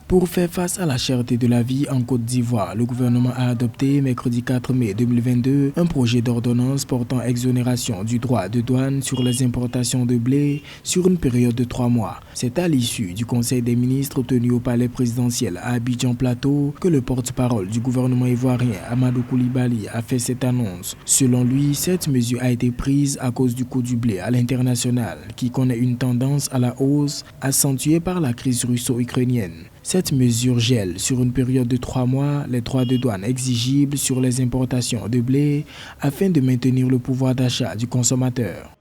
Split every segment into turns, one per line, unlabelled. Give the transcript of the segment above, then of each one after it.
Pour faire face à la cherté de la vie en Côte d'Ivoire, le gouvernement a adopté mercredi 4 mai 2022 un projet d'ordonnance portant exonération du droit de douane sur les importations de blé sur une période de 3 mois. C'est à l'issue du Conseil des ministres tenu au palais présidentiel à Abidjan Plateau que le porte-parole du gouvernement ivoirien Amadou Coulibaly a fait cette annonce. Selon lui, cette mesure a été prise à cause du coût du blé à l'international qui connaît une tendance à la hausse accentuée par la crise russo-ukrainienne. Cette mesure gèle sur une période de 3 mois les droits de douane exigibles sur les importations de blé afin de maintenir le pouvoir d'achat du consommateur.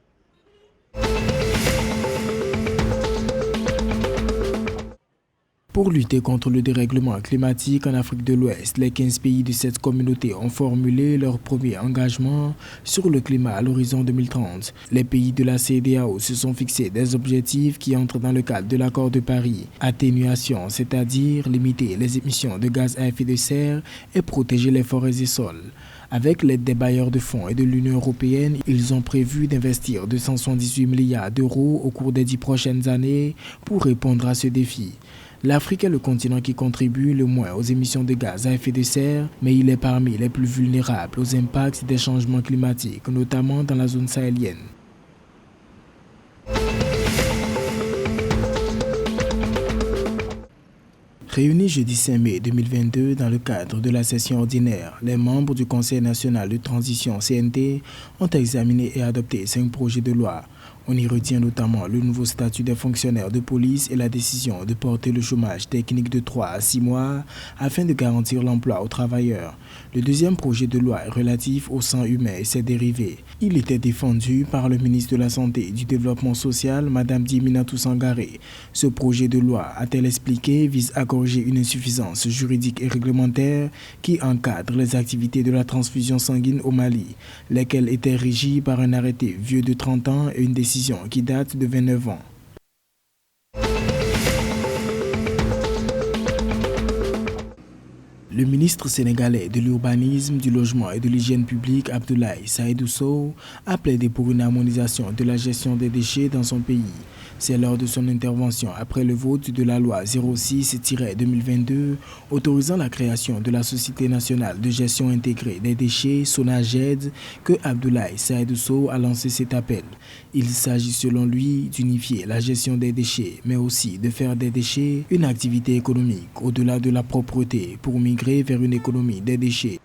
Pour lutter contre le dérèglement climatique en Afrique de l'Ouest, les 15 pays de cette communauté ont formulé leur premier engagement sur le climat à l'horizon 2030. Les pays de la CEDEAO se sont fixés des objectifs qui entrent dans le cadre de l'accord de Paris. Atténuation, c'est-à-dire limiter les émissions de gaz à effet de serre et protéger les forêts et sols. Avec l'aide des bailleurs de fonds et de l'Union européenne, ils ont prévu d'investir 278 milliards d'euros au cours des 10 prochaines années pour répondre à ce défi. L'Afrique est le continent qui contribue le moins aux émissions de gaz à effet de serre, mais il est parmi les plus vulnérables aux impacts des changements climatiques, notamment dans la zone sahélienne. Réunis jeudi 5 mai 2022 dans le cadre de la session ordinaire, les membres du Conseil national de transition CNT ont examiné et adopté 5 projets de loi. On y retient notamment le nouveau statut des fonctionnaires de police et la décision de porter le chômage technique de 3 à 6 mois afin de garantir l'emploi aux travailleurs. Le deuxième projet de loi est relatif au sang humain et ses dérivés. Il était défendu par le ministre de la Santé et du Développement social, Mme Diminatou Sangaré. Ce projet de loi, a-t-elle expliqué, vise à corriger une insuffisance juridique et réglementaire qui encadre les activités de la transfusion sanguine au Mali, lesquelles étaient régies par un arrêté vieux de 30 ans et une décision qui date de 29 ans. Le ministre sénégalais de l'Urbanisme, du Logement et de l'Hygiène publique, Abdoulaye Saïdou Sow, a plaidé pour une harmonisation de la gestion des déchets dans son pays. C'est lors de son intervention après le vote de la loi 06-2022 autorisant la création de la Société nationale de gestion intégrée des déchets, SONAGED, que Abdoulaye Saïdou Sow a lancé cet appel. Il s'agit selon lui d'unifier la gestion des déchets, mais aussi de faire des déchets une activité économique au-delà de la propreté pour migrer vers une économie des déchets.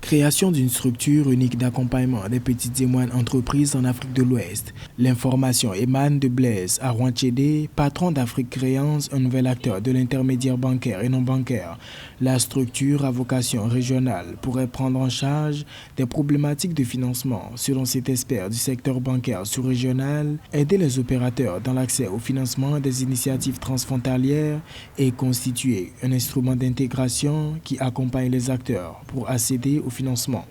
Création d'une structure unique d'accompagnement des petites et moyennes entreprises en Afrique de l'Ouest. L'information émane de Blaise Arouanchedé, patron d'Afrique Créance, un nouvel acteur de l'intermédiaire bancaire et non bancaire. La structure à vocation régionale pourrait prendre en charge des problématiques de financement, selon cet expert du secteur bancaire sous-régional, aider les opérateurs dans l'accès au financement des initiatives transfrontalières et constituer un instrument d'intégration qui accompagne les acteurs pour accéder au financement.